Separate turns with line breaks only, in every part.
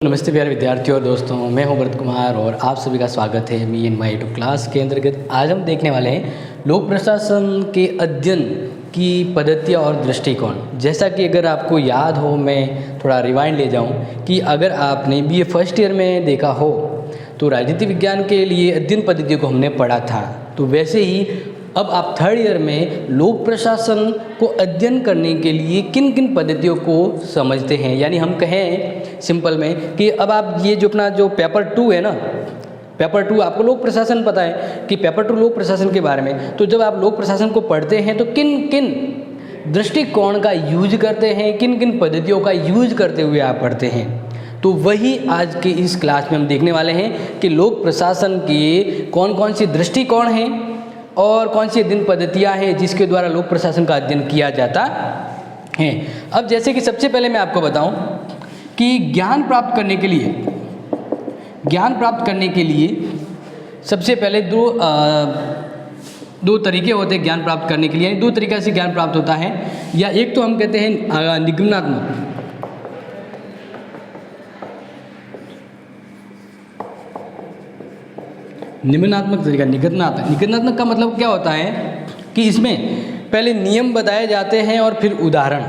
नमस्ते प्यारे विद्यार्थियों और दोस्तों, मैं हूं भरत कुमार और आप सभी का स्वागत है मी इन माई यूट्यूब क्लास के अंतर्गत। आज हम देखने वाले हैं लोक प्रशासन के अध्ययन की पद्धतियाँ और दृष्टिकोण। जैसा कि अगर आपको याद हो, मैं थोड़ा रिवाइंड ले जाऊं कि अगर आपने बीए फर्स्ट ईयर में देखा हो तो राजनीति विज्ञान के लिए अध्ययन पद्धतियों को हमने पढ़ा था। तो वैसे ही अब आप थर्ड ईयर में लोक प्रशासन को अध्ययन करने के लिए किन किन पद्धतियों को समझते हैं, यानी हम कहें सिंपल में कि अब आप ये जो अपना जो पेपर 2 है ना, पेपर 2 आपको लोक प्रशासन पता है कि पेपर 2 लोक प्रशासन के बारे में। तो जब आप लोक प्रशासन को पढ़ते हैं तो किन किन दृष्टिकोण का यूज करते हैं, किन किन पद्धतियों का यूज करते हुए आप पढ़ते हैं, तो वही आज के इस क्लास में हम देखने वाले हैं कि लोक प्रशासन के कौन कौन से दृष्टिकोण हैं और कौन सी अध्ययन पद्धतियाँ हैं जिसके द्वारा लोक प्रशासन का अध्ययन किया जाता है। अब जैसे कि सबसे पहले मैं आपको बताऊं कि ज्ञान प्राप्त करने के लिए सबसे पहले दो तरीके होते हैं ज्ञान प्राप्त करने के लिए, यानी दो तरीके से ज्ञान प्राप्त होता है। या एक तो हम कहते हैं निगमनात्मक, निम्नात्मक तरीका। निगमनात्मक का मतलब क्या होता है कि इसमें पहले नियम बताए जाते हैं और फिर उदाहरण,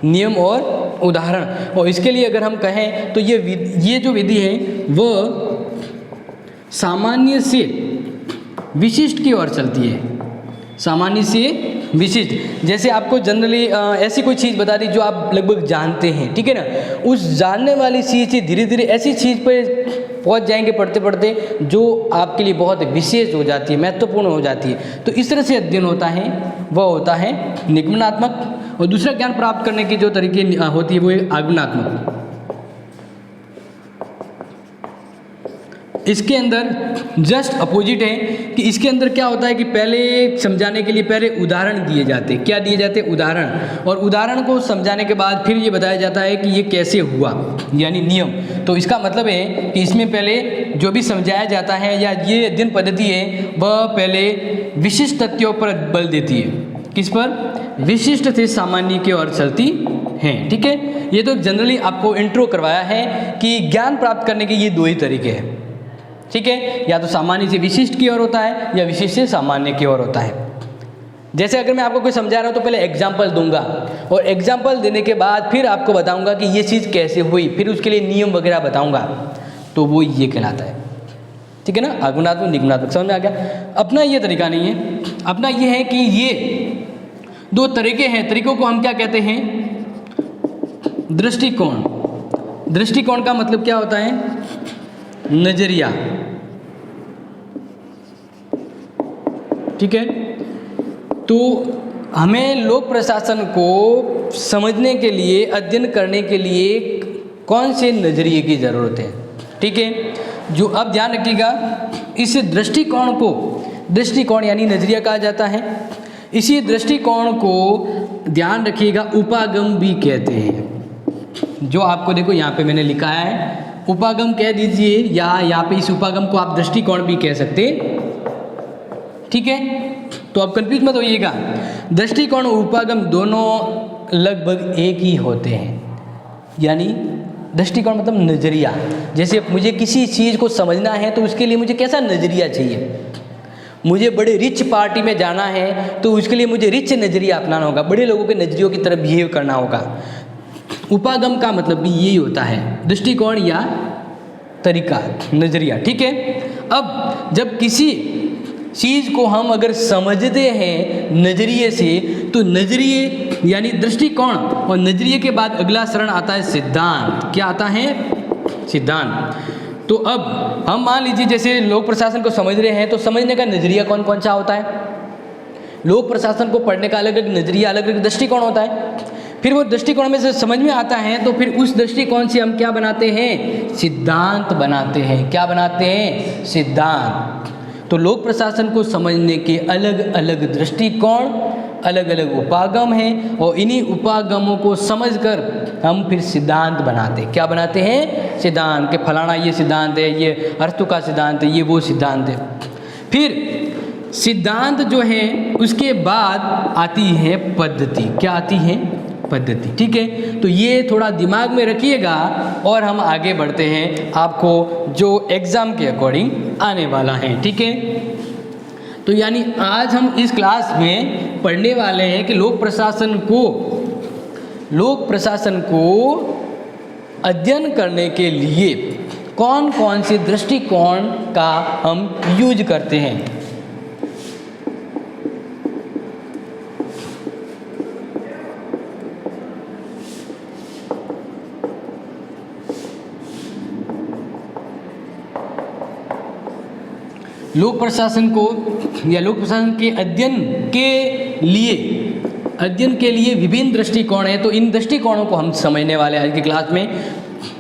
नियम और उदाहरण। और इसके लिए अगर हम कहें तो ये जो विधि है वह सामान्य से विशिष्ट की ओर चलती है। सामान्य से विशिष्ट, जैसे आपको जनरली ऐसी कोई चीज़ बता दी जो आप लगभग जानते हैं, ठीक है ना, उस जानने वाली चीज़ से धीरे धीरे ऐसी चीज़ पर पहुंच जाएंगे पढ़ते पढ़ते जो आपके लिए बहुत विशेष हो जाती है, महत्वपूर्ण हो जाती है। तो इस तरह से अध्ययन होता है, वह होता है निगमनात्मक। और दूसरा ज्ञान प्राप्त करने की जो तरीके होती है वो है आगमनात्मक। इसके अंदर जस्ट अपोजिट है कि इसके अंदर क्या होता है कि पहले समझाने के लिए पहले उदाहरण दिए जाते हैं। क्या दिए जाते हैं? उदाहरण। और उदाहरण को समझाने के बाद फिर ये बताया जाता है कि ये कैसे हुआ, यानी नियम। तो इसका मतलब है कि इसमें पहले जो भी समझाया जाता है या ये अध्ययन पद्धति है वह पहले विशिष्ट तथ्यों पर बल देती है। किस पर? विशिष्ट से सामान्य की ओर चलती है। ठीक है, ये तो जनरली आपको इंट्रो करवाया है कि ज्ञान प्राप्त करने के ये दो ही तरीके हैं। ठीक है, या तो सामान्य से विशिष्ट की ओर होता है या विशिष्ट से सामान्य की ओर होता है। जैसे अगर मैं आपको कोई समझा रहा हूँ तो पहले एग्जाम्पल दूंगा और एग्जाम्पल देने के बाद फिर आपको बताऊंगा कि ये चीज़ कैसे हुई, फिर उसके लिए नियम वगैरह बताऊंगा, तो वो ये कहलाता है। ठीक है ना, आगमनात्मक निगमनात्मक। समझ में आ गया? अपना ये तरीका नहीं है, अपना ये है कि ये दो तरीके हैं। तरीकों को हम क्या कहते हैं? दृष्टिकोण। दृष्टिकोण का मतलब क्या होता है? नजरिया। ठीक है, तो हमें लोक प्रशासन को समझने के लिए, अध्ययन करने के लिए कौन से नजरिए की ज़रूरत है। ठीक है, जो अब ध्यान रखिएगा, इस दृष्टिकोण को, दृष्टिकोण यानी नजरिया कहा जाता है। इसी दृष्टिकोण को ध्यान रखिएगा उपागम भी कहते हैं। जो आपको देखो यहाँ पे मैंने लिखा है, उपागम कह दीजिए या यहाँ पे इस उपागम को आप दृष्टिकोण भी कह सकते। ठीक है, तो आप कंफ्यूज मत होइएगा। दृष्टिकोण और उपागम दोनों लगभग एक ही होते हैं, यानी दृष्टिकोण मतलब नजरिया। जैसे मुझे किसी चीज़ को समझना है तो उसके लिए मुझे कैसा नजरिया चाहिए। मुझे बड़े रिच पार्टी में जाना है तो उसके लिए मुझे रिच नजरिया अपनाना होगा, बड़े लोगों के नजरियों की तरफ बिहेव करना होगा। उपागम का मतलब भी यही होता है, दृष्टिकोण या तरीका, नजरिया। ठीक है, अब जब किसी चीज़ को हम अगर समझते हैं नजरिए से, तो नजरिए यानी दृष्टिकोण और नजरिए के बाद अगला चरण आता है सिद्धांत। क्या आता है? सिद्धांत। तो अब हम मान लीजिए जैसे लोक प्रशासन को समझ रहे हैं तो समझने का नजरिया कौन कौन सा होता है। लोक प्रशासन को पढ़ने का अलग अलग नजरिया, अलग अलग दृष्टिकोण होता है। फिर वो दृष्टिकोण में से समझ में आता है तो फिर उस दृष्टिकोण से हम क्या बनाते हैं? सिद्धांत बनाते हैं। क्या बनाते हैं? सिद्धांत। तो लोक प्रशासन को समझने के अलग अलग दृष्टिकोण, अलग अलग उपागम हैं और इन्हीं उपागमों को समझकर हम फिर सिद्धांत बनाते हैं। क्या बनाते हैं? सिद्धांत। के फलाना ये सिद्धांत है, ये अर्थों का सिद्धांत है, ये वो सिद्धांत है। फिर सिद्धांत जो है उसके बाद आती है पद्धति। क्या आती है? पद्धति। ठीक है, तो ये थोड़ा दिमाग में रखिएगा और हम आगे बढ़ते हैं आपको जो एग्ज़ाम के अकॉर्डिंग आने वाला है। ठीक है, तो यानी आज हम इस क्लास में पढ़ने वाले हैं कि लोक प्रशासन को अध्ययन करने के लिए कौन कौन से दृष्टिकोण का हम यूज करते हैं। लोक प्रशासन को या लोक प्रशासन के अध्ययन के लिए विभिन्न दृष्टिकोण हैं, तो इन दृष्टिकोणों को हम समझने वाले हैं आज की क्लास में।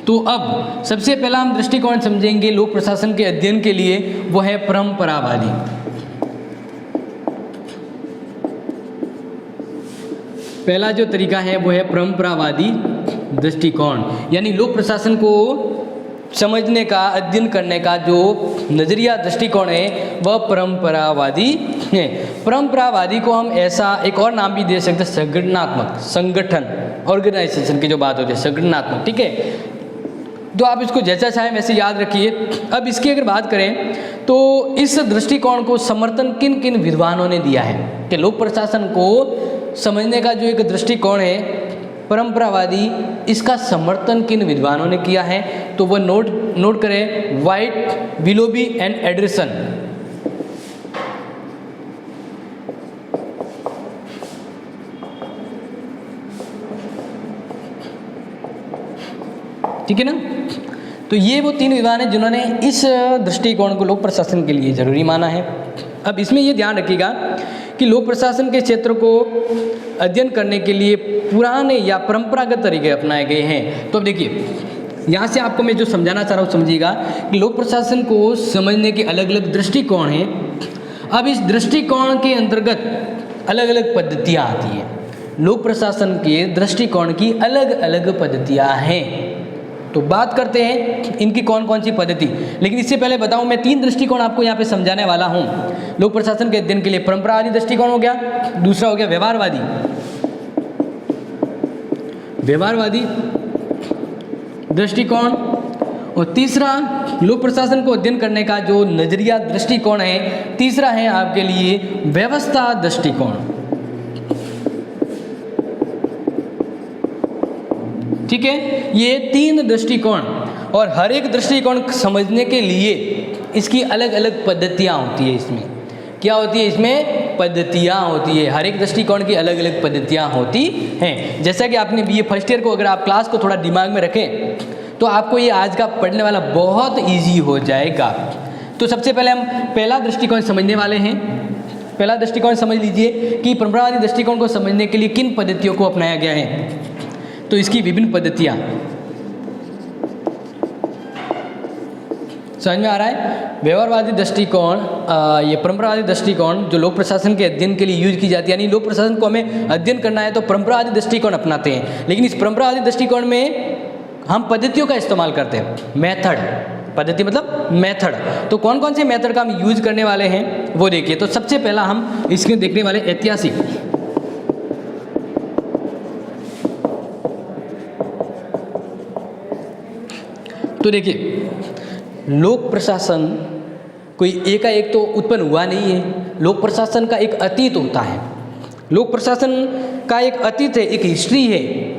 तो अब सबसे पहला हम दृष्टिकोण समझेंगे लोक प्रशासन के अध्ययन के लिए, वो है परंपरावादी। पहला जो तरीका है वो है परंपरावादी दृष्टिकोण, यानी लोक प्रशासन को समझने का, अध्ययन करने का जो नज़रिया दृष्टिकोण है वह परंपरावादी है। परंपरावादी को हम ऐसा एक और नाम भी दे सकते हैं, संगठन, ऑर्गेनाइजेशन की जो बात होती है, संगठनात्मक। ठीक है, तो आप इसको जैसा चाहें वैसे याद रखिए। अब इसकी अगर बात करें तो इस दृष्टिकोण को समर्थन किन किन विद्वानों ने दिया है कि लोक प्रशासन को समझने का जो एक दृष्टिकोण है परंपरावादी, इसका समर्थन किन विद्वानों ने किया है, तो वह नोट करें, व्हाइट, विलोबी एंड एंडरसन। ठीक है ना, तो ये वो 3 विद्वान हैं जिन्होंने इस दृष्टिकोण को लोक प्रशासन के लिए जरूरी माना है। अब इसमें ये ध्यान रखिएगा कि लोक प्रशासन के क्षेत्र को अध्ययन करने के लिए पुराने या परंपरागत तरीके अपनाए गए हैं। तो अब देखिए, यहाँ से आपको मैं जो समझाना चाह रहा हूँ समझिएगा कि लोक प्रशासन को समझने के अलग अलग दृष्टिकोण हैं। अब इस दृष्टिकोण के अंतर्गत अलग अलग पद्धतियाँ आती हैं। लोक प्रशासन के दृष्टिकोण की अलग अलग पद्धतियाँ हैं, तो बात करते हैं इनकी कौन कौन सी पद्धति। लेकिन इससे पहले बताऊं, मैं 3 दृष्टिकोण आपको यहाँ पे समझाने वाला हूँ लोक प्रशासन के अध्ययन के लिए। परंपरावादी दृष्टिकोण हो गया, दूसरा हो गया व्यवहारवादी दृष्टिकोण, और तीसरा लोक प्रशासन को अध्ययन करने का जो नजरिया दृष्टिकोण है, तीसरा है आपके लिए व्यवस्था दृष्टिकोण। ठीक है, ये 3 दृष्टिकोण, और हर एक दृष्टिकोण समझने के लिए इसकी अलग अलग पद्धतियाँ होती है। इसमें क्या होती है, इसमें पद्धतियाँ होती है, हर एक दृष्टिकोण की अलग अलग पद्धतियाँ होती हैं। जैसा कि आपने BA फर्स्ट ईयर को अगर आप क्लास को थोड़ा दिमाग में रखें तो आपको ये आज का पढ़ने वाला बहुत ईजी हो जाएगा। तो सबसे पहले हम पहला दृष्टिकोण समझने वाले हैं। पहला दृष्टिकोण समझ लीजिए कि परंपरावादी दृष्टिकोण को समझने के लिए किन पद्धतियों को अपनाया गया है। तो इसकी विभिन्न पद्धतियाँ समझ में आ रहा है। व्यवहारवादी दृष्टिकोण, ये परंपरावादी दृष्टिकोण जो लोक प्रशासन के अध्ययन के लिए यूज की जाती है, यानी लोक प्रशासन को हमें अध्ययन करना है तो परंपरावादी दृष्टिकोण अपनाते हैं। लेकिन इस परंपरावादी दृष्टिकोण में हम पद्धतियों का इस्तेमाल करते हैं, मेथड, पद्धति मतलब मेथड। तो कौन कौन से मेथड का हम यूज करने वाले हैं वो देखिए। तो सबसे पहला हम इसमें देखने वाले ऐतिहासिक, तो देखिए लोक प्रशासन कोई एकाएक तो उत्पन्न हुआ नहीं है। लोक प्रशासन का एक अतीत होता है, लोक प्रशासन का एक अतीत है, एक हिस्ट्री है।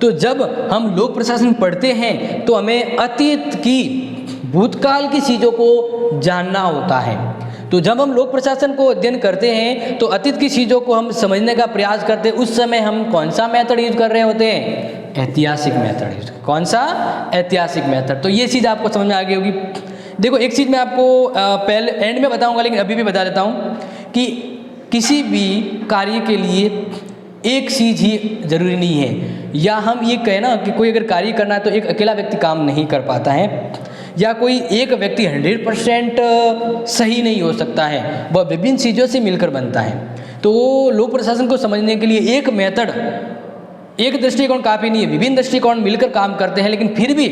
तो जब हम लोक प्रशासन पढ़ते हैं तो हमें अतीत की, भूतकाल की चीज़ों को जानना होता है। तो जब हम लोक प्रशासन को अध्ययन करते हैं तो अतीत की चीज़ों को हम समझने का प्रयास करते हैं। उस समय हम कौन सा मेथड यूज कर रहे होते हैं, ऐतिहासिक मेथड यूज। कौन सा, ऐतिहासिक मेथड। तो ये चीज़ आपको समझ में आ गई होगी। देखो एक चीज़ मैं आपको पहले एंड में बताऊंगा, लेकिन अभी भी बता देता हूँ कि किसी भी कार्य के लिए एक चीज़ ही जरूरी नहीं है। या हम ये कहें ना कि कोई अगर कार्य करना है तो एक अकेला व्यक्ति काम नहीं कर पाता है, या कोई एक व्यक्ति 100% सही नहीं हो सकता है, वह विभिन्न चीज़ों से मिलकर बनता है। तो लोक प्रशासन को समझने के लिए एक मेथड, एक दृष्टिकोण काफ़ी नहीं है, विभिन्न दृष्टिकोण मिलकर काम करते हैं। लेकिन फिर भी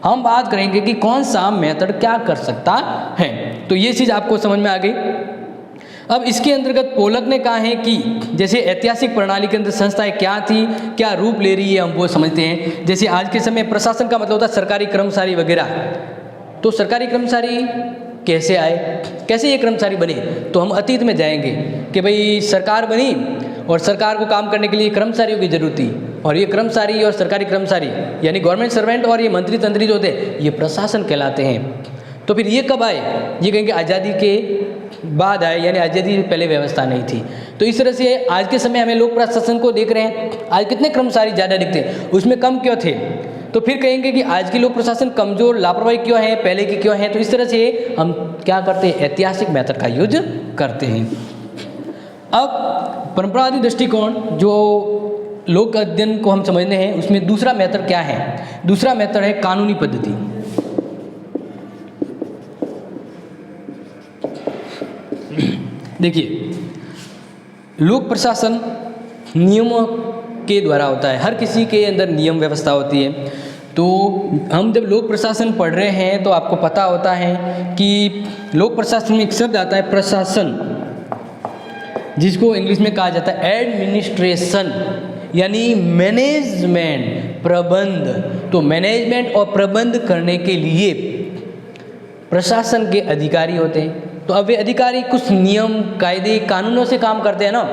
हम बात करेंगे कि कौन सा मेथड क्या कर सकता है। तो ये चीज़ आपको समझ में आ गई। अब इसके अंतर्गत पोलक ने कहा है कि जैसे ऐतिहासिक प्रणाली के अंदर संस्थाएं क्या थी, क्या रूप ले रही है, हम वो समझते हैं। जैसे आज के समय प्रशासन का मतलब होता है सरकारी कर्मचारी वगैरह। तो सरकारी कर्मचारी कैसे आए, कैसे ये कर्मचारी बने, तो हम अतीत में जाएंगे कि भाई सरकार बनी और सरकार को काम करने के लिए कर्मचारियों की जरूरत थी, और ये कर्मचारी और सरकारी कर्मचारी यानी गवर्नमेंट सर्वेंट और ये मंत्री तंत्री जो होते हैं ये प्रशासन कहलाते हैं। तो फिर ये कब आए, ये कहेंगे आज़ादी के बाद आए, यानी आज़ादी से पहले व्यवस्था नहीं थी। तो इस तरह से आज के समय हमें लोक प्रशासन को देख रहे हैं, आज कितने कर्मचारी ज़्यादा दिखते हैं, उसमें कम क्यों थे। तो फिर कहेंगे कि आज की लोक प्रशासन कमज़ोर लापरवाही क्यों है, पहले की क्यों है। तो इस तरह से हम क्या करते हैं, ऐतिहासिक मेथड का यूज करते हैं। अब परंपरावादी दृष्टिकोण जो लोक अध्ययन को हम समझने हैं, उसमें दूसरा मेथड क्या है, दूसरा मेथड है कानूनी पद्धति। देखिए, लोक प्रशासन नियमों के द्वारा होता है, हर किसी के अंदर नियम व्यवस्था होती है। तो हम जब लोक प्रशासन पढ़ रहे हैं तो आपको पता होता है कि लोक प्रशासन में एक शब्द आता है प्रशासन, जिसको इंग्लिश में कहा जाता है एडमिनिस्ट्रेशन, यानी मैनेजमेंट, प्रबंध। तो मैनेजमेंट और प्रबंध करने के लिए प्रशासन के अधिकारी होते हैं। तो अब वे अधिकारी कुछ नियम, कायदे, कानूनों से काम करते हैं ना।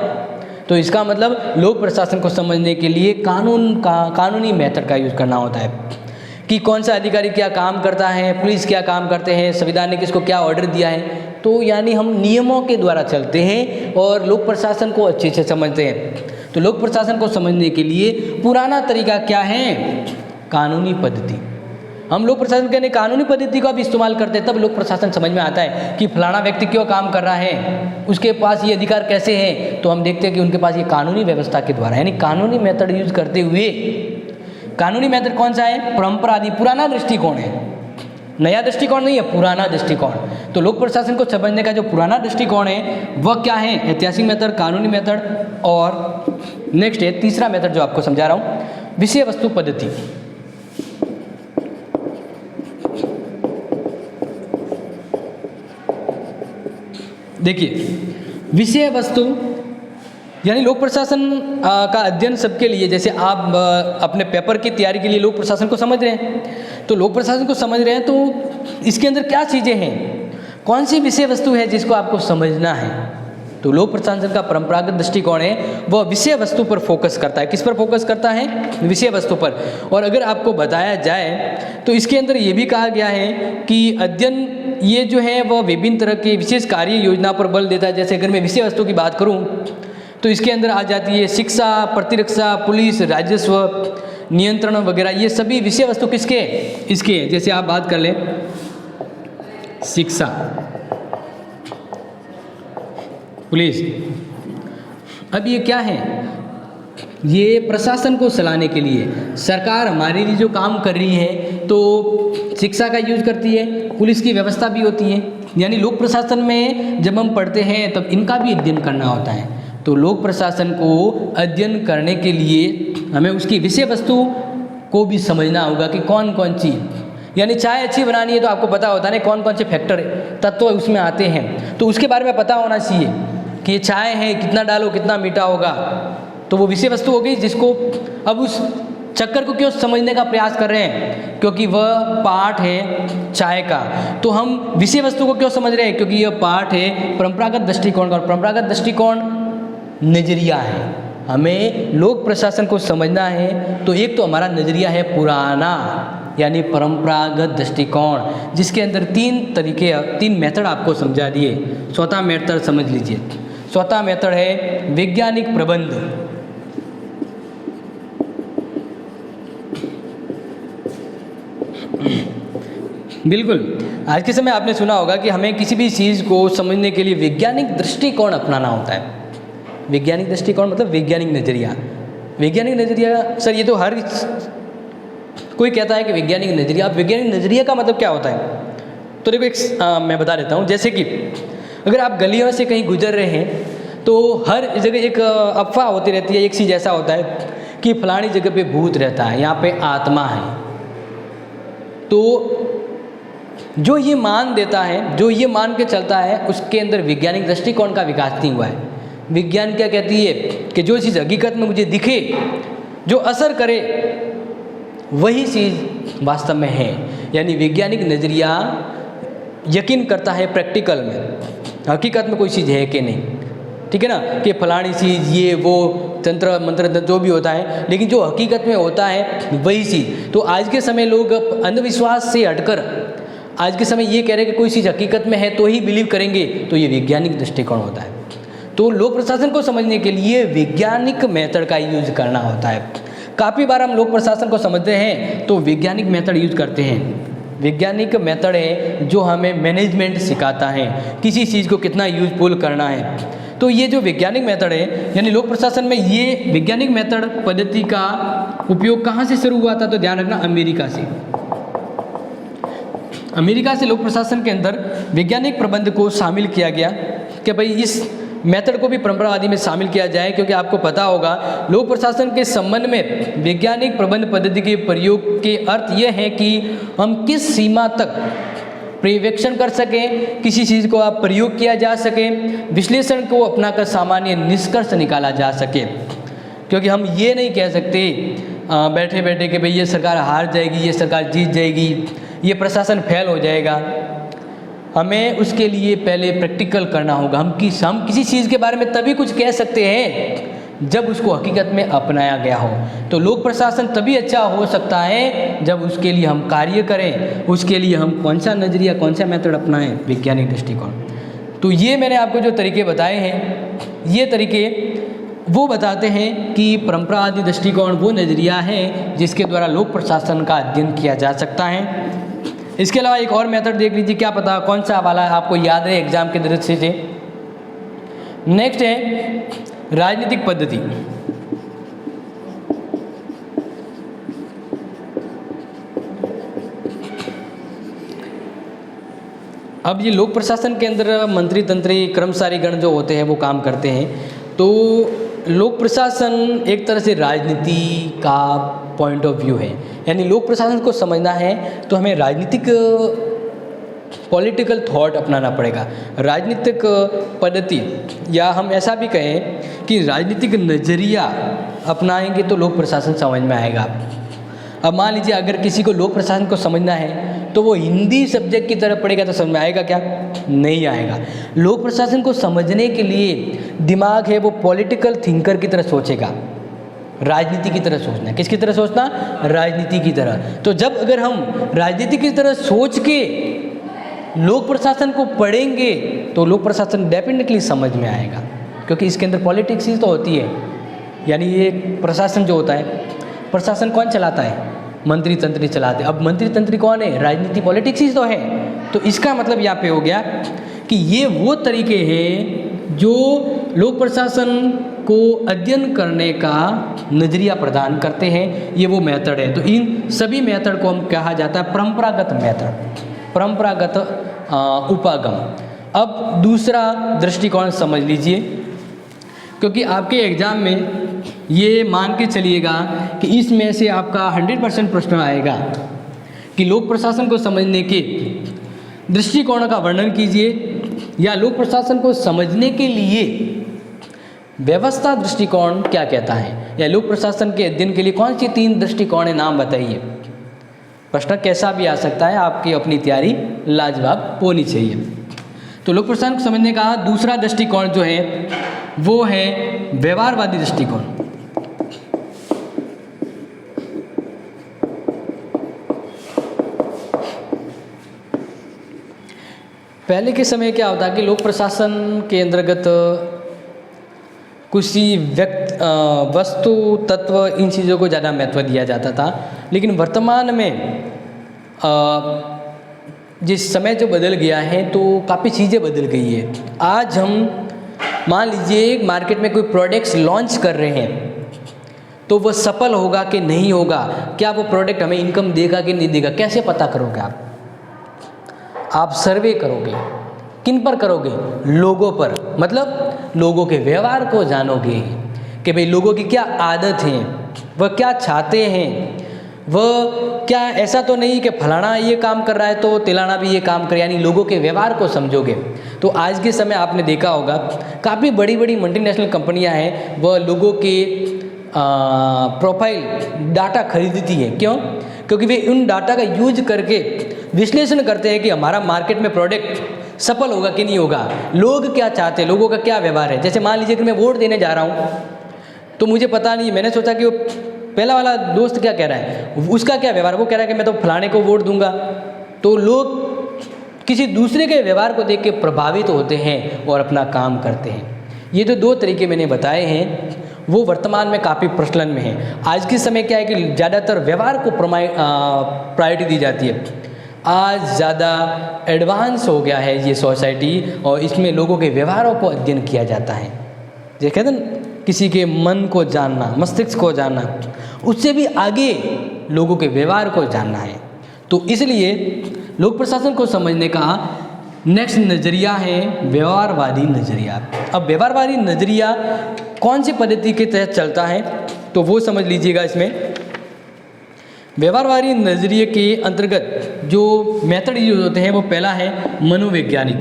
तो इसका मतलब लोक प्रशासन को समझने के लिए कानूनी मेथड का यूज़ करना होता है कि कौन सा अधिकारी क्या काम करता है, पुलिस क्या काम करते हैं, संविधान ने किसको क्या ऑर्डर दिया है। तो यानी हम नियमों के द्वारा चलते हैं और लोक प्रशासन को अच्छे से समझते हैं। तो लोक प्रशासन को समझने के लिए पुराना तरीका क्या है, कानूनी पद्धति। हम लोक प्रशासन के कानूनी पद्धति का भी इस्तेमाल करते हैं, तब लोक प्रशासन समझ में आता है कि फलाना व्यक्ति क्यों काम कर रहा है, उसके पास ये अधिकार कैसे हैं। तो हम देखते हैं कि उनके पास ये कानूनी व्यवस्था के द्वारा, यानी कानूनी मेथड यूज करते हुए। कानूनी मेथड कौन सा है, परंपरावादी, पुराना दृष्टिकोण है, नया दृष्टिकोण नहीं है, पुराना दृष्टिकोण। तो लोक प्रशासन को समझने का जो पुराना दृष्टिकोण है वह क्या है, ऐतिहासिक मेथड, कानूनी मेथड। और नेक्स्ट है तीसरा मेथड जो आपको समझा रहा हूँ, विषय वस्तु पद्धति। देखिए, विषय वस्तु यानी लोक प्रशासन का अध्ययन सबके लिए, जैसे आप अपने पेपर की तैयारी के लिए लोक प्रशासन को समझ रहे हैं, तो लोक प्रशासन को समझ रहे हैं तो इसके अंदर क्या चीज़ें हैं, कौन सी विषय वस्तु है जिसको आपको समझना है। तो लोक प्रशासन का परंपरागत दृष्टिकोण है वह विषय वस्तु पर फोकस करता है। किस पर फोकस करता है, विषय वस्तु पर। और अगर आपको बताया जाए तो इसके अंदर ये भी कहा गया है कि अध्ययन ये जो है वह विभिन्न तरह के विशेष कार्य योजना पर बल देता है। जैसे अगर मैं विषय वस्तु की बात करूं तो इसके अंदर आ जाती है शिक्षा, प्रतिरक्षा, पुलिस, राजस्व, नियंत्रण वगैरह। ये सभी विषय वस्तु किसके, इसके। जैसे आप बात कर लें शिक्षा, पुलिस, अब ये क्या है, ये प्रशासन को चलाने के लिए सरकार हमारे लिए जो काम कर रही है तो शिक्षा का यूज करती है, पुलिस की व्यवस्था भी होती है। यानी लोक प्रशासन में जब हम पढ़ते हैं तब इनका भी अध्ययन करना होता है। तो लोक प्रशासन को अध्ययन करने के लिए हमें उसकी विषय वस्तु को भी समझना होगा कि कौन कौन सी, यानी चाय अच्छी बनानी है तो आपको पता होता है ना कौन कौन से फैक्टर तत्व उसमें आते हैं, तो उसके बारे में पता होना चाहिए कि ये चाय है, कितना डालो, कितना मीठा होगा। तो वो विषय वस्तु हो गई जिसको अब उस चक्कर को क्यों समझने का प्रयास कर रहे हैं, क्योंकि वह पाठ है चाय का। तो हम विषय वस्तु को क्यों समझ रहे हैं, क्योंकि यह पाठ है परंपरागत दृष्टिकोण का। और परंपरागत दृष्टिकोण नजरिया है, हमें लोक प्रशासन को समझना है तो एक तो हमारा नजरिया है पुराना यानी परंपरागत दृष्टिकोण, जिसके अंदर तीन मेथड आपको समझा दिए। चौथा मेथड समझ लीजिए। चौथा मेथड है वैज्ञानिक प्रबंध। बिल्कुल, आज के समय आपने सुना होगा कि हमें किसी भी चीज़ को समझने के लिए वैज्ञानिक दृष्टिकोण अपनाना होता है। वैज्ञानिक दृष्टिकोण मतलब वैज्ञानिक नज़रिया। वैज्ञानिक नज़रिया सर ये तो हर कोई कहता है कि वैज्ञानिक नज़रिया। अब वैज्ञानिक नज़रिया का मतलब क्या होता है, तो देखो मैं बता देता हूँ। जैसे कि अगर आप गलियों से कहीं गुजर रहे हैं तो हर जगह एक अफवाह होती रहती है, एक चीज़ ऐसा होता है कि फलानी जगह पे भूत रहता है, यहाँ पे आत्मा है। तो जो ये मान देता है, जो ये मान के चलता है, उसके अंदर वैज्ञानिक दृष्टिकोण का विकास नहीं हुआ है। विज्ञान क्या कहती है कि जो चीज़ हकीकत में मुझे दिखे, जो असर करे, वही चीज़ वास्तव में है। यानी वैज्ञानिक नज़रिया यकीन करता है प्रैक्टिकल में, हकीकत में कोई चीज़ है कि नहीं, ठीक है ना, कि फलानी चीज़ ये वो तंत्र मंत्र जो भी होता है, लेकिन जो हकीकत में होता है वही चीज़। तो आज के समय लोग अंधविश्वास से हटकर आज के समय ये कह रहे हैं कि कोई चीज़ हकीकत में है तो ही बिलीव करेंगे, तो ये वैज्ञानिक दृष्टिकोण होता है। तो लोक प्रशासन को समझने के लिए वैज्ञानिक मेथड का यूज करना होता है। काफ़ी बार हम लोक प्रशासन को समझते हैं तो वैज्ञानिक मेथड यूज करते हैं। वैज्ञानिक मेथड है जो हमें मैनेजमेंट सिखाता है, किसी चीज़ को कितना यूजफुल करना है। तो ये जो वैज्ञानिक मेथड है, यानी लोक प्रशासन में ये वैज्ञानिक मेथड पद्धति का उपयोग कहाँ से शुरू हुआ था, तो ध्यान रखना अमेरिका से। अमेरिका से लोक प्रशासन के अंदर वैज्ञानिक प्रबंध को शामिल किया गया कि भाई इस मेथड को भी परंपरावादी में शामिल किया जाए, क्योंकि आपको पता होगा लोक प्रशासन के संबंध में वैज्ञानिक प्रबंध पद्धति के प्रयोग के अर्थ यह है कि हम किस सीमा तक पर्यवेक्षण कर सकें, किसी चीज़ को आप प्रयोग किया जा सके, विश्लेषण को अपनाकर सामान्य निष्कर्ष निकाला जा सके। क्योंकि हम ये नहीं कह सकते बैठे बैठे कि भाई ये सरकार हार जाएगी, ये सरकार जीत जाएगी, ये प्रशासन फेल हो जाएगा। हमें उसके लिए पहले प्रैक्टिकल करना होगा। हम किसी चीज़ के बारे में तभी कुछ कह सकते हैं जब उसको हकीकत में अपनाया गया हो। तो लोक प्रशासन तभी अच्छा हो सकता है जब उसके लिए हम कार्य करें, उसके लिए हम कौन सा नज़रिया, कौन सा मेथड अपनाएं, वैज्ञानिक दृष्टिकोण। तो ये मैंने आपको जो तरीके बताए हैं, ये तरीके वो बताते हैं कि परंपरावादी दृष्टिकोण वो नज़रिया है जिसके द्वारा लोक प्रशासन का अध्ययन किया जा सकता है। इसके अलावा एक और मेथड देख लीजिए, क्या पता कौन सा वाला आपको याद है एग्जाम के दृष्टि से। नेक्स्ट है राजनीतिक पद्धति। अब ये लोक प्रशासन के अंदर मंत्री तंत्री कर्मचारी गण जो होते हैं वो काम करते हैं। तो लोक प्रशासन एक तरह से राजनीति का पॉइंट ऑफ व्यू है। यानी लोक प्रशासन को समझना है तो हमें राजनीतिक पॉलिटिकल थॉट अपनाना पड़ेगा, राजनीतिक पद्धति, या हम ऐसा भी कहें कि राजनीतिक नज़रिया अपनाएंगे तो लोक प्रशासन समझ में आएगा। अब मान लीजिए अगर किसी को लोक प्रशासन को समझना है तो वो हिंदी सब्जेक्ट की तरफ पढ़ेगा तो समझ में आएगा क्या? नहीं आएगा। लोक प्रशासन को समझने के लिए दिमाग है वो पॉलिटिकल थिंकर की तरह सोचेगा, राजनीति की तरह सोचना। किसकी तरह सोचना? राजनीति की तरह। तो जब अगर हम राजनीति की तरह सोच के लोक प्रशासन को पढ़ेंगे तो लोक प्रशासन डेफिनेटली समझ में आएगा, क्योंकि इसके अंदर पॉलिटिक्स ही तो होती है। यानी ये प्रशासन जो होता है, प्रशासन कौन चलाता है? मंत्री तंत्री चलाते। अब मंत्री तंत्री कौन है? राजनीति, पॉलिटिक्स ही तो है। तो इसका मतलब यहाँ पे हो गया कि ये वो तरीके हैं जो लोक प्रशासन को अध्ययन करने का नज़रिया प्रदान करते हैं। ये वो मेथड है। तो इन सभी मेथड को हम कहा जाता है परंपरागत मेथड, परंपरागत उपागम। अब दूसरा दृष्टिकोण समझ लीजिए, क्योंकि आपके एग्ज़ाम में ये मान के चलिएगा कि इसमें से आपका 100% प्रश्न आएगा कि लोक प्रशासन को समझने के दृष्टिकोण का वर्णन कीजिए, या लोक प्रशासन को समझने के लिए व्यवस्था दृष्टिकोण क्या कहता है, या लोक प्रशासन के अध्ययन के लिए कौन सी 3 दृष्टिकोण है, नाम बताइए। प्रश्न कैसा भी आ सकता है, आपकी अपनी तैयारी लाजवाब होनी चाहिए। तो लोक प्रशासन को समझने का दूसरा दृष्टिकोण जो है वो है व्यवहारवादी दृष्टिकोण। पहले के समय क्या होता है कि लोक प्रशासन के अंतर्गत कुछ वस्तु तत्व इन चीज़ों को ज़्यादा महत्व दिया जाता था। लेकिन वर्तमान में जिस समय जो बदल गया है तो काफ़ी चीज़ें बदल गई है। आज हम मान लीजिए मार्केट में कोई प्रोडक्ट्स लॉन्च कर रहे हैं तो वो सफल होगा कि नहीं होगा, क्या वो प्रोडक्ट हमें इनकम देगा कि नहीं देगा, कैसे पता करोगे आप सर्वे करोगे। किन पर करोगे? लोगों पर। मतलब लोगों के व्यवहार को जानोगे कि भाई लोगों की क्या आदत है, वह क्या चाहते हैं, वह क्या ऐसा तो नहीं कि फलाना ये काम कर रहा है तो तिलाना भी ये काम करे, यानी लोगों के व्यवहार को समझोगे। तो आज के समय आपने देखा होगा काफ़ी बड़ी बड़ी मल्टीनेशनल कंपनियां हैं, वह लोगों के प्रोफाइल डाटा खरीदती है। क्यों? क्योंकि वे उन डाटा का यूज करके विश्लेषण करते हैं कि हमारा मार्केट में प्रोडक्ट सफल होगा कि नहीं होगा, लोग क्या चाहते हैं, लोगों का क्या व्यवहार है। जैसे मान लीजिए कि मैं वोट देने जा रहा हूँ तो मुझे पता नहीं, मैंने सोचा कि वो पहला वाला दोस्त क्या कह रहा है, उसका क्या व्यवहार, वो कह रहा है कि मैं तो फलाने को वोट दूंगा। तो लोग किसी दूसरे के व्यवहार को देख के प्रभावित होते हैं और अपना काम करते हैं। ये जो दो तरीके मैंने बताए हैं वो वर्तमान में काफ़ी प्रचलन में है। आज के समय क्या है कि ज़्यादातर व्यवहार को प्रायोरिटी दी जाती है। आज ज़्यादा एडवांस हो गया है ये सोसाइटी और इसमें लोगों के व्यवहारों को अध्ययन किया जाता है। जैसे कहते हैं ना, किसी के मन को जानना, मस्तिष्क को जानना, उससे भी आगे लोगों के व्यवहार को जानना है। तो इसलिए लोक प्रशासन को समझने का नेक्स्ट नज़रिया है व्यवहारवादी नज़रिया। अब व्यवहारवादी नज़रिया कौन सी पद्धति के तहत चलता है तो वो समझ लीजिएगा। इसमें व्यवहारवादी नज़रिए के अंतर्गत जो मेथड यूज होते हैं वो पहला है मनोवैज्ञानिक।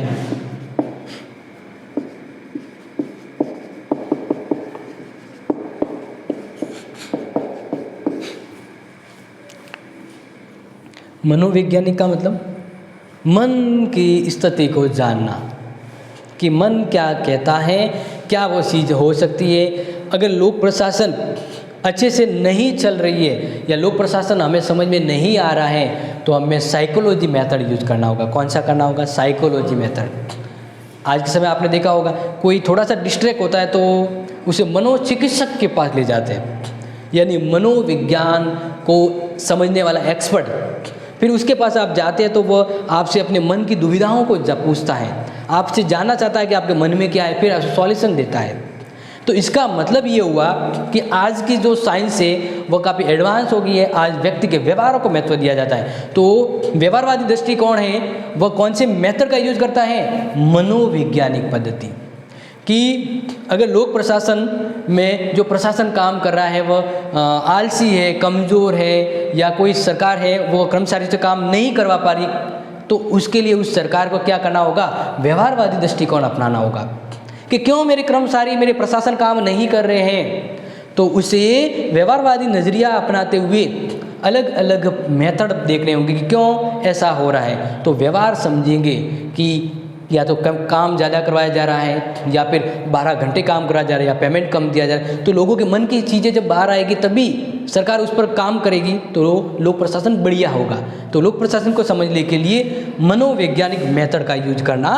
मनोवैज्ञानिक का मतलब मन की स्थिति को जानना कि मन क्या कहता है, क्या वो चीज़ हो सकती है। अगर लोक प्रशासन अच्छे से नहीं चल रही है या लोक प्रशासन हमें समझ में नहीं आ रहा है तो हमें साइकोलॉजी मेथड यूज करना होगा। कौन सा करना होगा? Psychology method. आज के समय आपने देखा होगा कोई थोड़ा सा डिस्ट्रैक्ट होता है तो उसे मनोचिकित्सक के पास ले जाते हैं, यानी मनोविज्ञान को समझने वाला एक्सपर्ट। फिर उसके पास आप जाते हैं तो वह आपसे अपने मन की दुविधाओं को पूछता है, आपसे जानना चाहता है कि आपके मन में क्या है, फिर सॉल्यूशन देता है। तो इसका मतलब ये हुआ कि आज की जो साइंस है वह काफ़ी एडवांस हो गई है। आज व्यक्ति के व्यवहारों को महत्व दिया जाता है। तो व्यवहारवादी दृष्टिकोण है वह कौन से मेथड का यूज करता है? मनोवैज्ञानिक पद्धति। कि अगर लोक प्रशासन में जो प्रशासन काम कर रहा है वह आलसी है, कमज़ोर है, या कोई सरकार है वो कर्मचारी से काम नहीं करवा पा रही, तो उसके लिए उस सरकार को क्या करना होगा? व्यवहारवादी दृष्टिकोण अपनाना होगा कि क्यों मेरे कर्मचारी, मेरे प्रशासन काम नहीं कर रहे हैं। तो उसे व्यवहारवादी नज़रिया अपनाते हुए अलग अलग मेथड देखने होंगे कि क्यों ऐसा हो रहा है। तो व्यवहार समझेंगे कि या तो काम ज़्यादा करवाया जा रहा है या फिर 12 घंटे काम कराया जा रहा है या पेमेंट कम दिया जा रहा है। तो लोगों के मन की चीज़ें जब बाहर आएगी तभी सरकार उस पर काम करेगी, तो लोक प्रशासन बढ़िया होगा। तो लोक प्रशासन को समझने के लिए मनोवैज्ञानिक मेथड का यूज करना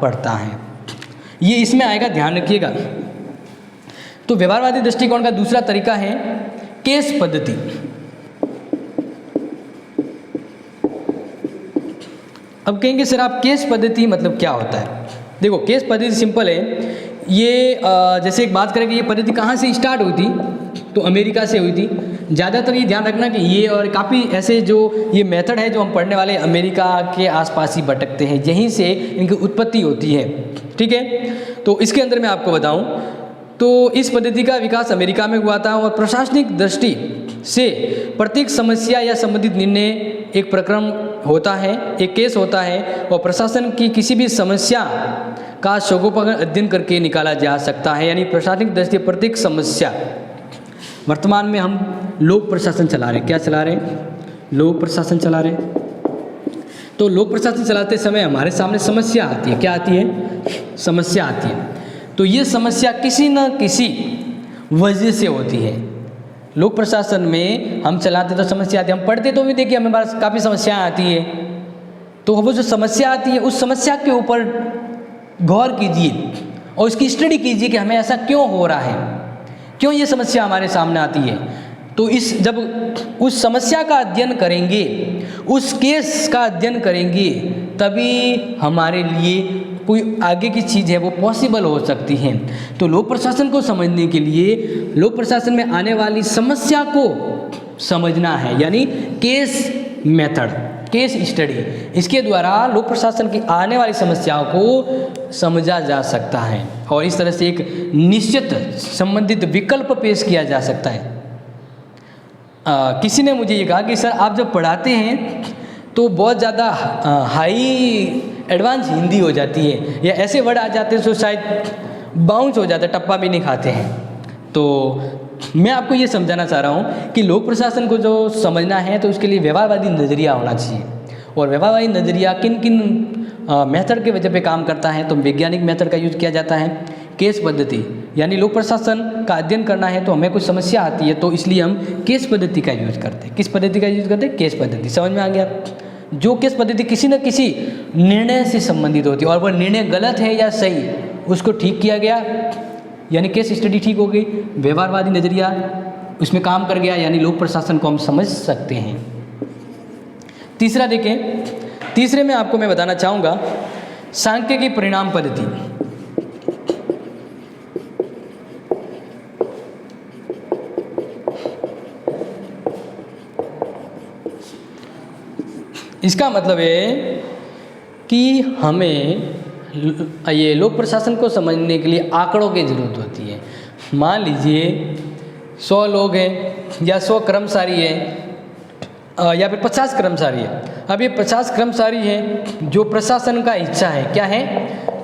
पड़ता है। ये इसमें आएगा, ध्यान रखिएगा। तो व्यवहारवादी दृष्टिकोण का दूसरा तरीका है केस पद्धति। अब कहेंगे सर आप केस पद्धति मतलब क्या होता है? देखो केस पद्धति सिंपल है। ये जैसे एक बात करें कि ये पद्धति कहाँ से स्टार्ट हुई थी, तो अमेरिका से हुई थी। ज़्यादातर ये ध्यान रखना कि ये और काफ़ी ऐसे जो ये मेथड है जो हम पढ़ने वाले अमेरिका के आसपास ही भटकते हैं, यहीं से इनकी उत्पत्ति होती है। ठीक है, तो इसके अंदर मैं आपको बताऊं तो इस पद्धति का विकास अमेरिका में हुआ था और प्रशासनिक दृष्टि से प्रत्येक समस्या या संबंधित निर्णय एक प्रक्रम होता है, एक केस होता है और प्रशासन की किसी भी समस्या का सगोपन अध्ययन करके निकाला जा सकता है। यानी प्रशासनिक दृष्टि प्रत्येक समस्या, वर्तमान में हम लोक प्रशासन चला रहे हैं। क्या चला रहे हैं? लोक प्रशासन चला रहे हैं। तो लोक प्रशासन चलाते समय हमारे सामने समस्या आती है। क्या आती है? समस्या आती है। तो ये समस्या किसी न किसी वजह से होती है। लोक प्रशासन में हम चलाते तो समस्या आती है, हम पढ़ते तो भी देखिए हमें पास काफ़ी समस्याएं आती है। तो वो जो समस्या आती है उस समस्या के ऊपर गौर कीजिए और उसकी स्टडी कीजिए कि हमें ऐसा क्यों हो रहा है, क्यों ये समस्या हमारे सामने आती है। तो जब उस समस्या का अध्ययन करेंगे, उस केस का अध्ययन करेंगे, तभी हमारे लिए कोई आगे की चीज़ है वो पॉसिबल हो सकती है। तो लोक प्रशासन को समझने के लिए लोक प्रशासन में आने वाली समस्या को समझना है, यानी केस मेथड, केस स्टडी। इसके द्वारा लोक प्रशासन की आने वाली समस्याओं को समझा जा सकता है और इस तरह से एक निश्चित संबंधित विकल्प पेश किया जा सकता है। किसी ने मुझे ये कहा कि सर आप जब पढ़ाते हैं तो बहुत ज़्यादा हाई एडवांस हिंदी हो जाती है, या ऐसे वर्ड आ जाते हैं जो शायद बाउंस हो जाता है, टप्पा भी नहीं खाते हैं। तो मैं आपको ये समझाना चाह रहा हूँ कि लोक प्रशासन को जो समझना है तो उसके लिए व्यवहारवादी नज़रिया होना चाहिए। और व्यवहारवादी नज़रिया किन किन मेथड के वजह पे काम करता है, तो वैज्ञानिक मेथड का यूज़ किया जाता है, केस पद्धति, यानी लोक प्रशासन का अध्ययन करना है तो हमें कुछ समस्या आती है तो इसलिए हम केस पद्धति का यूज़ करते हैं। किस पद्धति का यूज़ करते हैं? केस पद्धति। समझ में आ गया? जो केस पद्धति किसी न किसी निर्णय से संबंधित होती है और वह निर्णय गलत है या सही, उसको ठीक किया गया यानी केस स्टडी ठीक हो गई। व्यवहारवादी नज़रिया उसमें काम कर गया यानी लोक प्रशासन को हम समझ सकते हैं। तीसरा देखें, तीसरे में आपको मैं बताना चाहूँगा सांख्यिकी परिणाम पद्धति। इसका मतलब है कि हमें ये लोक प्रशासन को समझने के लिए आंकड़ों की ज़रूरत होती है। मान लीजिए 100 लोग हैं या 100 कर्मचारी हैं या फिर 50 कर्मचारी हैं। अब ये 50 कर्मचारी हैं जो प्रशासन का इच्छा है, क्या है?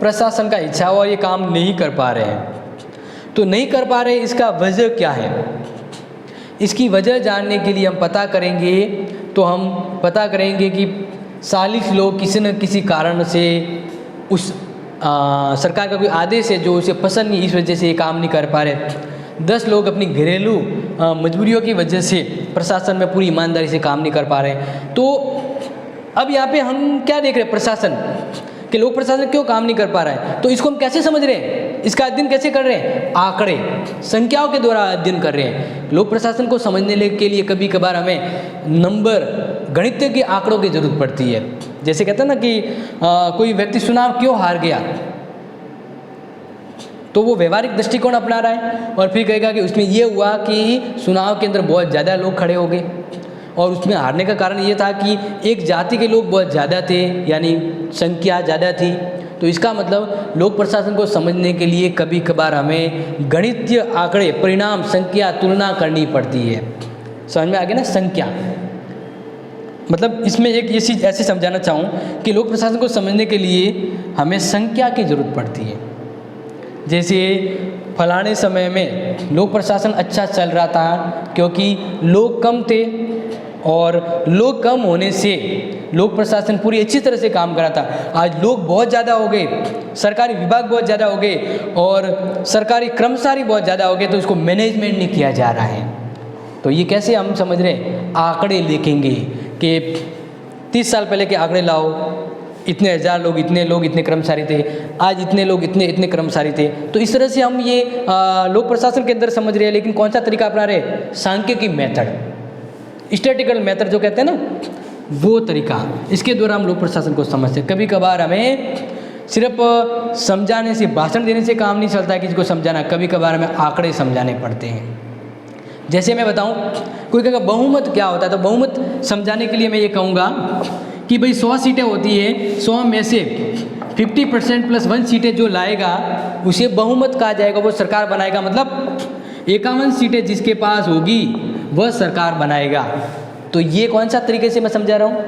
प्रशासन का इच्छा, और ये काम नहीं कर पा रहे हैं। तो नहीं कर पा रहे, इसका वजह क्या है? इसकी वजह जानने के लिए हम पता करेंगे, तो हम पता करेंगे कि 40 लोग किसी न किसी कारण से उस सरकार का कोई आदेश है जो उसे पसंद नहीं, इस वजह से ये काम नहीं कर पा रहे। 10 लोग अपनी घरेलू मजबूरियों की वजह से प्रशासन में पूरी ईमानदारी से काम नहीं कर पा रहे। तो अब यहाँ पे हम क्या देख रहे हैं? प्रशासन कि लोक प्रशासन क्यों काम नहीं कर पा रहा है, तो इसको हम कैसे समझ रहे हैं? इसका अध्ययन कैसे कर रहे हैं? आंकड़े, संख्याओं के द्वारा अध्ययन कर रहे हैं। लोक प्रशासन को समझने के लिए कभी कभार हमें नंबर, गणित के आंकड़ों की जरूरत पड़ती है। जैसे कहते हैं ना कि कोई व्यक्ति चुनाव क्यों हार गया, तो वो व्यवहारिक दृष्टिकोण अपना रहा है और फिर कहेगा कि उसमें ये हुआ कि चुनाव के अंदर बहुत ज़्यादा लोग खड़े हो गए और उसमें हारने का कारण ये था कि एक जाति के लोग बहुत ज़्यादा थे, यानी संख्या ज़्यादा थी। तो इसका मतलब लोक प्रशासन को समझने के लिए कभी कभार हमें गणितीय आंकड़े, परिणाम, संख्या, तुलना करनी पड़ती है। समझ में आ गया ना? संख्या मतलब इसमें एक ये चीज़ ऐसे समझाना चाहूँ कि लोक प्रशासन को समझने के लिए हमें संख्या की ज़रूरत पड़ती है। जैसे फलाने समय में लोक प्रशासन अच्छा चल रहा था क्योंकि लोग कम थे, और लोग कम होने से लोक प्रशासन पूरी अच्छी तरह से काम कर रहा था। आज लोग बहुत ज़्यादा हो गए, सरकारी विभाग बहुत ज़्यादा हो गए और सरकारी कर्मचारी बहुत ज़्यादा हो गए, तो उसको मैनेजमेंट नहीं किया जा रहा है। तो ये कैसे हम समझ रहे हैं? आंकड़े लिखेंगे कि 30 साल पहले के आंकड़े लाओ, इतने हज़ार लोग, इतने कर्मचारी थे, आज इतने लोग, इतने कर्मचारी थे। तो इस तरह से हम ये लोक प्रशासन के अंदर समझ रहे हैं, लेकिन कौन सा तरीका अपना रहे? सांख्यिकी मेथड, स्टैटिस्टिकल मेथड जो कहते हैं ना, वो तरीका। इसके द्वारा हम लोक प्रशासन को समझते हैं। कभी कभार हमें सिर्फ समझाने से, भाषण देने से काम नहीं चलता है किसी को समझाना, कभी कभार हमें आंकड़े समझाने पड़ते हैं। जैसे मैं बताऊं, कोई कहेगा बहुमत क्या होता है, तो बहुमत समझाने के लिए मैं ये कहूँगा कि भाई 100 सीटें होती है, 100 में से 50% + 1 सीटें जो लाएगा उसे बहुमत कहा जाएगा, वो सरकार बनाएगा। मतलब 51 सीटें जिसके पास होगी वह सरकार बनाएगा। तो ये कौन सा तरीके से मैं समझा रहा हूँ?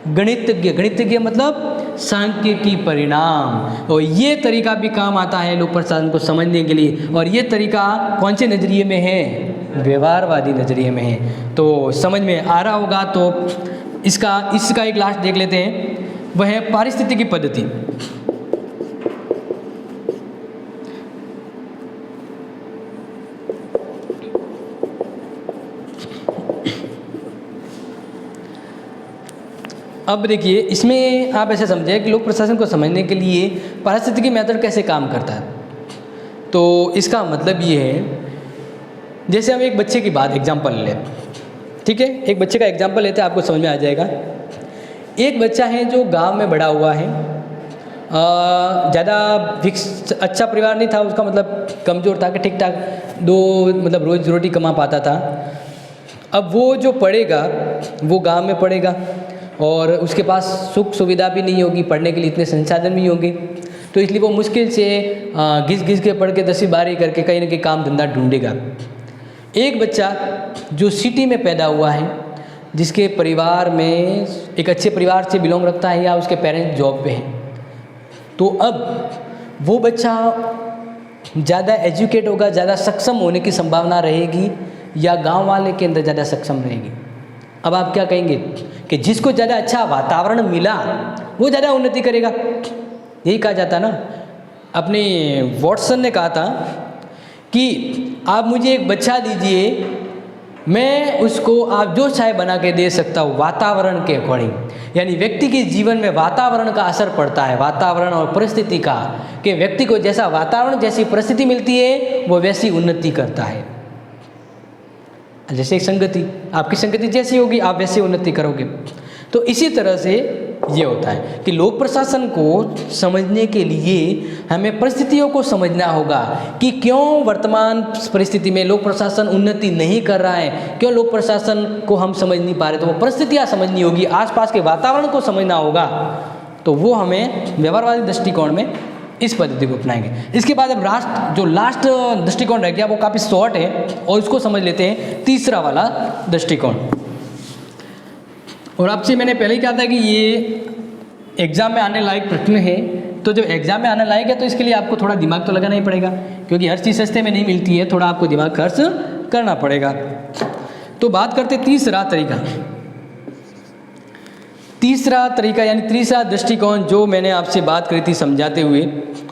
गणितज्ञ मतलब सांख्यिकी परिणाम। और ये तरीका भी काम आता है लोक प्रशासन को समझने के लिए, और ये तरीका कौन से नज़रिए में है? व्यवहारवादी नज़रिए में है। तो समझ में आ रहा होगा। तो इसका एक लास्ट देख लेते हैं, वह है पारिस्थितिकी पद्धति। अब देखिए, इसमें आप ऐसे समझे कि लोक प्रशासन को समझने के लिए पारिस्थितिकी मेथड कैसे काम करता है। तो इसका मतलब ये है, जैसे हम एक बच्चे की बात एग्जांपल लें, ठीक है? एक बच्चे का एग्जांपल लेते हैं, आपको समझ में आ जाएगा। एक बच्चा है जो गांव में बड़ा हुआ है, ज़्यादा अच्छा परिवार नहीं था उसका, मतलब कमज़ोर था कि ठीक ठाक मतलब रोज़ रोटी कमा पाता था। अब वो जो पढ़ेगा वो गांव में पढ़ेगा और उसके पास सुख सुविधा भी नहीं होगी, पढ़ने के लिए इतने संसाधन नहीं होंगे, तो इसलिए वो मुश्किल से घिस के पढ़ के 10वीं 12वीं करके कहीं ना कहीं काम धंधा ढूंढेगा। एक बच्चा जो सिटी में पैदा हुआ है, जिसके परिवार में एक अच्छे परिवार से बिलोंग रखता है या उसके पेरेंट्स जॉब पे हैं, तो अब वो बच्चा ज़्यादा एजुकेट होगा, ज़्यादा सक्षम होने की संभावना रहेगी या गांव वाले के अंदर ज़्यादा सक्षम रहेगी? अब आप क्या कहेंगे कि जिसको ज़्यादा अच्छा वातावरण मिला वो ज़्यादा उन्नति करेगा। यही कहा जाता ना, अपने वॉटसन ने कहा था कि आप मुझे एक बच्चा दीजिए, मैं उसको आप जो चाहे बना के दे सकता हूँ वातावरण के अकॉर्डिंग। यानी व्यक्ति के जीवन में वातावरण का असर पड़ता है, वातावरण और परिस्थिति का, कि व्यक्ति को जैसा वातावरण जैसी परिस्थिति मिलती है वो वैसी उन्नति करता है। जैसे संगति, आपकी संगति जैसी होगी आप वैसी उन्नति करोगे। तो इसी तरह से ये होता है कि लोक प्रशासन को समझने के लिए हमें परिस्थितियों को समझना होगा कि क्यों वर्तमान परिस्थिति में लोक प्रशासन उन्नति नहीं कर रहा है, क्यों लोक प्रशासन को हम समझ नहीं पा रहे। तो वो परिस्थितियाँ समझनी होगी, आसपास के वातावरण को समझना होगा। तो वो हमें व्यवहारवादी दृष्टिकोण में इस पद्धति को अपनाएंगे। इसके बाद अब जो लास्ट दृष्टिकोण रह गया वो काफ़ी शॉर्ट है और उसको समझ लेते हैं, तीसरा वाला दृष्टिकोण। और आपसे मैंने पहले ही कहा था कि ये एग्ज़ाम में आने लायक प्रश्न है, तो जब एग्ज़ाम में आने लायक है तो इसके लिए आपको थोड़ा दिमाग तो लगाना ही पड़ेगा, क्योंकि हर चीज़ सस्ते में नहीं मिलती है, थोड़ा आपको दिमाग खर्च करना पड़ेगा। तो बात करते तीसरा तरीका। तीसरा तरीका यानी तीसरा दृष्टिकोण जो मैंने आपसे बात करी थी समझाते हुए,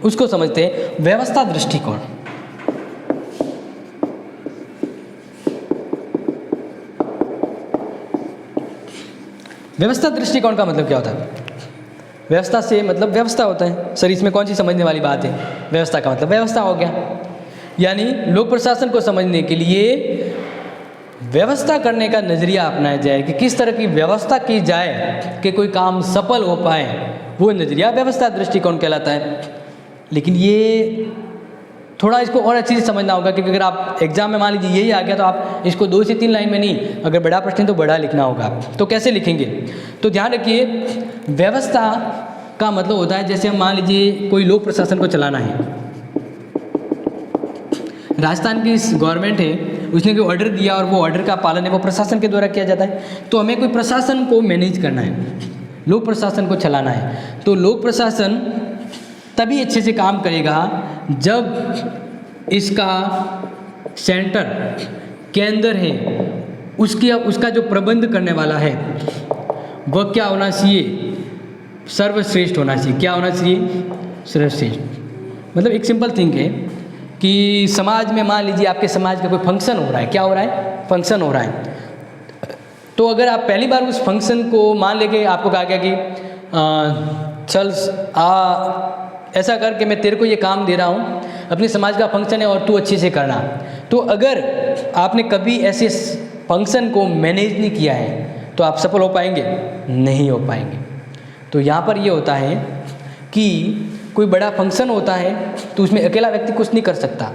उसको समझते हैं व्यवस्था दृष्टिकोण। व्यवस्था दृष्टिकोण का मतलब क्या होता है? व्यवस्था से मतलब व्यवस्था होता है। सर इसमें कौन सी समझने वाली बात है? व्यवस्था का मतलब व्यवस्था हो गया। यानी लोक प्रशासन को समझने के लिए व्यवस्था करने का नज़रिया अपनाया जाए कि किस तरह की व्यवस्था की जाए कि कोई काम सफल हो पाए, वो नज़रिया व्यवस्था दृष्टिकोण कहलाता है। लेकिन ये थोड़ा इसको और अच्छे से समझना होगा, क्योंकि अगर आप एग्जाम में मान लीजिए यही आ गया तो आप इसको 2 से 3 लाइन में नहीं, अगर बड़ा प्रश्न है तो बड़ा लिखना होगा। तो कैसे लिखेंगे? तो ध्यान रखिए, व्यवस्था का मतलब होता है जैसे हम मान लीजिए कोई लोक प्रशासन को चलाना है। राजस्थान की गवर्नमेंट है, उसने कोई ऑर्डर दिया और वो ऑर्डर का पालन है वो प्रशासन के द्वारा किया जाता है। तो हमें कोई प्रशासन को मैनेज करना है, लोक प्रशासन को चलाना है। तो लोक प्रशासन तभी अच्छे से काम करेगा जब इसका सेंटर केंद्र है, उसका जो प्रबंध करने वाला है वह क्या होना चाहिए? सर्वश्रेष्ठ होना चाहिए। क्या होना चाहिए? सर्वश्रेष्ठ। मतलब एक सिंपल थिंग है कि समाज में मान लीजिए आपके समाज का कोई फंक्शन हो रहा है। क्या हो रहा है? फंक्शन हो रहा है। तो अगर आप पहली बार उस फंक्शन को मान लेके आपको कहा गया कि चल ऐसा करके मैं तेरे को ये काम दे रहा हूँ, अपने समाज का फंक्शन है और तू अच्छे से करना। तो अगर आपने कभी ऐसे फंक्शन को मैनेज नहीं किया है तो आप सफल हो पाएंगे? नहीं हो पाएंगे। तो यहाँ पर ये होता है कि कोई बड़ा फंक्शन होता है तो उसमें अकेला व्यक्ति कुछ नहीं कर सकता।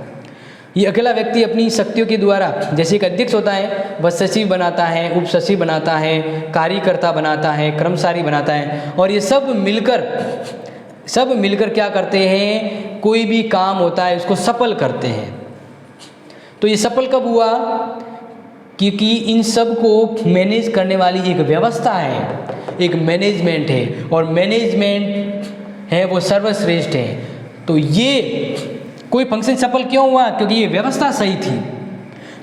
ये अकेला व्यक्ति अपनी शक्तियों के द्वारा, जैसे एक अध्यक्ष होता है वह सचिव बनाता है, उप सचिव बनाता है, कार्यकर्ता बनाता है, कर्मचारी बनाता है, और ये सब मिलकर क्या करते हैं? कोई भी काम होता है उसको सफल करते हैं। तो ये सफल कब हुआ? क्योंकि इन सब को मैनेज करने वाली एक व्यवस्था है, एक मैनेजमेंट है, और मैनेजमेंट है वो सर्वश्रेष्ठ है। तो ये कोई फंक्शन सफल क्यों हुआ? क्योंकि ये व्यवस्था सही थी।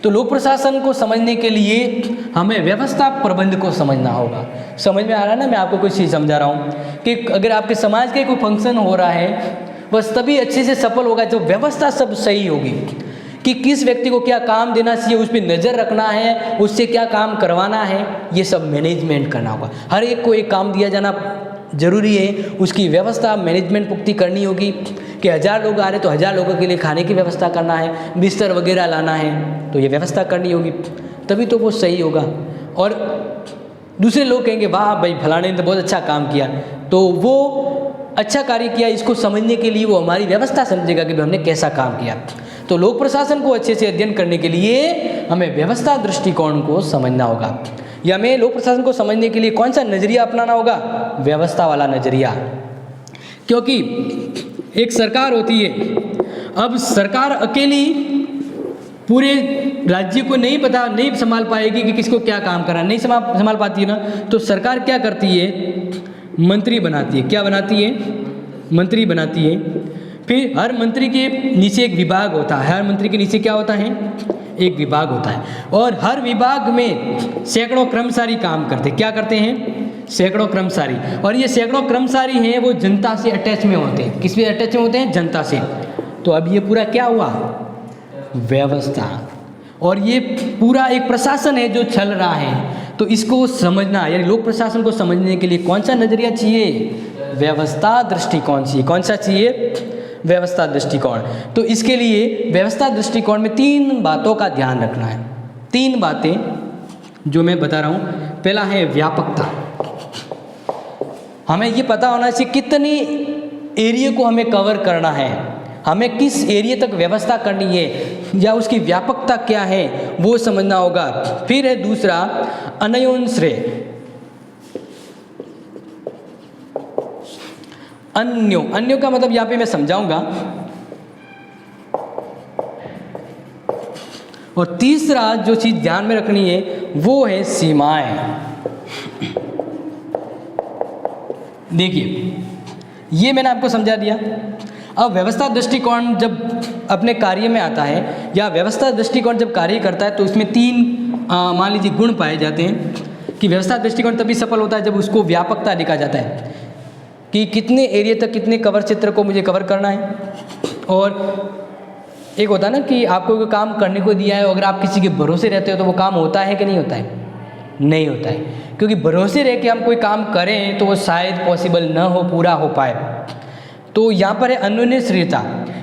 तो लोक प्रशासन को समझने के लिए हमें व्यवस्था प्रबंध को समझना होगा। समझ में आ रहा है ना? मैं आपको कुछ चीज़ समझा रहा हूँ कि अगर आपके समाज के कोई फंक्शन हो रहा है बस तभी अच्छे से सफल होगा जब व्यवस्था सब सही होगी कि किस व्यक्ति को क्या काम देना चाहिए, उस पर नज़र रखना है, उससे क्या काम करवाना है, ये सब मैनेजमेंट करना होगा। हर एक को एक काम दिया जाना जरूरी है, उसकी व्यवस्था मैनेजमेंट पुख्ती करनी होगी कि 1000 लोग आ रहे तो 1000 लोगों के लिए खाने की व्यवस्था करना है, बिस्तर वगैरह लाना है, तो ये व्यवस्था करनी होगी, तभी तो वो सही होगा। और दूसरे लोग कहेंगे वाह भाई फलाने ने तो बहुत अच्छा काम किया, तो वो अच्छा कार्य किया इसको समझने के लिए वो हमारी व्यवस्था समझेगा कि हमने कैसा काम किया। तो लोक प्रशासन को अच्छे से अध्ययन करने के लिए हमें व्यवस्था दृष्टिकोण को समझना होगा, या हमें लोक प्रशासन को समझने के लिए कौन सा नज़रिया अपनाना होगा? व्यवस्था वाला नज़रिया। क्योंकि एक सरकार होती है, अब सरकार अकेली पूरे राज्य को नहीं पता, नहीं संभाल पाएगी कि किसको क्या काम करना, नहीं संभाल पाती है ना, तो सरकार क्या करती है, मंत्री बनाती है। क्या बनाती है? मंत्री बनाती है। फिर हर मंत्री के नीचे एक विभाग होता है, हर मंत्री के नीचे क्या होता है? एक विभाग होता है, और हर विभाग में सैकड़ों कर्मचारी काम करते हैं। क्या करते हैं? सैकड़ों कर्मचारी। और ये सैकड़ों कर्मचारी हैं वो जनता से अटैच में होते हैं। किस में अटैच में होते हैं? जनता से। तो अब ये पूरा क्या हुआ? व्यवस्था। और ये पूरा एक प्रशासन है जो चल रहा है। तो इसको समझना, यानी लोक प्रशासन को समझने के लिए कौन सा नजरिया चाहिए? व्यवस्था दृष्टिकोण चाहिए। कौन सा चाहिए? व्यवस्था दृष्टिकोण। तो इसके लिए व्यवस्था दृष्टिकोण में 3 बातों का ध्यान रखना है। 3 बातें जो मैं बता रहा हूँ। पहला है व्यापकता। हमें ये पता होना चाहिए कितने एरिया को हमें कवर करना है, हमें किस एरिया तक व्यवस्था करनी है, या उसकी व्यापकता क्या है वो समझना होगा। फिर है दूसरा अन्योन्याश्रय। अन्यों का मतलब यहाँ पे मैं समझाऊंगा। और तीसरा जो चीज ध्यान में रखनी है वो है सीमाएं। देखिए, ये मैंने आपको समझा दिया। अब व्यवस्था दृष्टिकोण जब अपने कार्य में आता है, या व्यवस्था दृष्टिकोण जब कार्य करता है, तो इसमें 3 मान लीजिए गुण पाए जाते हैं कि व्यवस्था दृष्टिकोण तभी सफल होता है जब उसको व्यापकता लिखा जाता है कि कितने एरिया तक कितने कवर क्षेत्र को मुझे कवर करना है। और एक होता है ना कि आपको कोई काम करने को दिया है, अगर आप किसी के भरोसे रहते हो तो वो काम होता है कि नहीं होता है? नहीं होता है, क्योंकि भरोसे रह के हम कोई काम करें तो वो शायद पॉसिबल न हो, पूरा हो पाए। तो यहाँ पर है अन्योन्याश्रयता,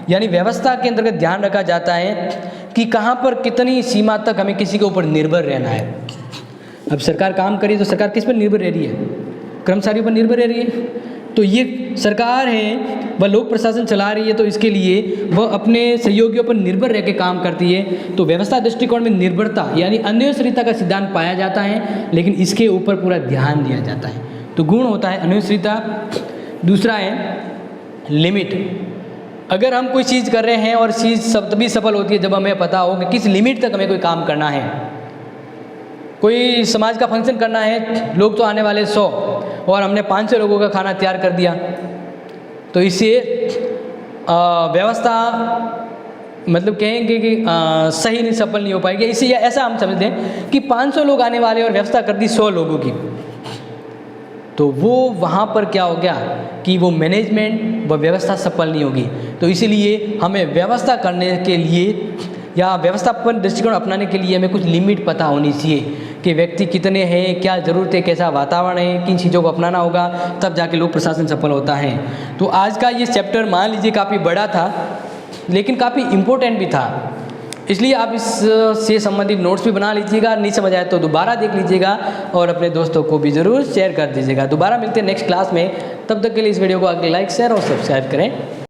यानी व्यवस्था के अंतर्गत ध्यान रखा जाता है कि कहाँ पर कितनी सीमा तक हमें किसी के ऊपर निर्भर रहना है। अब सरकार काम करी तो सरकार किस पर निर्भर रह रही है? कर्मचारियों पर निर्भर रह रही है। तो ये सरकार है, वह लोक प्रशासन चला रही है, तो इसके लिए वह अपने सहयोगियों पर निर्भर रह के काम करती है। तो व्यवस्था दृष्टिकोण में निर्भरता यानी अन्योन्याश्रयता का सिद्धांत पाया जाता है, लेकिन इसके ऊपर पूरा ध्यान दिया जाता है। तो गुण होता है अन्योन्याश्रयता। दूसरा है लिमिट। अगर हम कोई चीज़ कर रहे हैं और चीज़ सब तभी सफल होती है जब हमें पता हो कि किस लिमिट तक हमें कोई काम करना है। कोई समाज का फंक्शन करना है, लोग तो आने वाले 100 और हमने 500 लोगों का खाना तैयार कर दिया, तो इससे व्यवस्था मतलब कहेंगे कि सही नहीं, सफल नहीं हो पाएगी। इससे ऐसा हम समझते हैं कि 500 लोग आने वाले और व्यवस्था कर दी 100 लोगों की, तो वो वहाँ पर क्या हो गया कि वो मैनेजमेंट व व्यवस्था सफल नहीं होगी। तो इसीलिए हमें व्यवस्था करने के लिए या व्यवस्थापन दृष्टिकोण अपनाने के लिए हमें कुछ लिमिट पता होनी चाहिए कि व्यक्ति कितने हैं, क्या ज़रूरत है, कैसा वातावरण है, किन चीज़ों को अपनाना होगा, तब जाके लोक प्रशासन सफल होता है। तो आज का ये चैप्टर मान लीजिए काफ़ी बड़ा था, लेकिन काफ़ी इम्पोर्टेंट भी था, इसलिए आप इससे संबंधित नोट्स भी बना लीजिएगा। नहीं समझ आए तो दोबारा देख लीजिएगा और अपने दोस्तों को भी ज़रूर शेयर कर दीजिएगा। दोबारा मिलते हैं नेक्स्ट क्लास में, तब तक के लिए इस वीडियो को आगे लाइक, शेयर और सब्सक्राइब करें।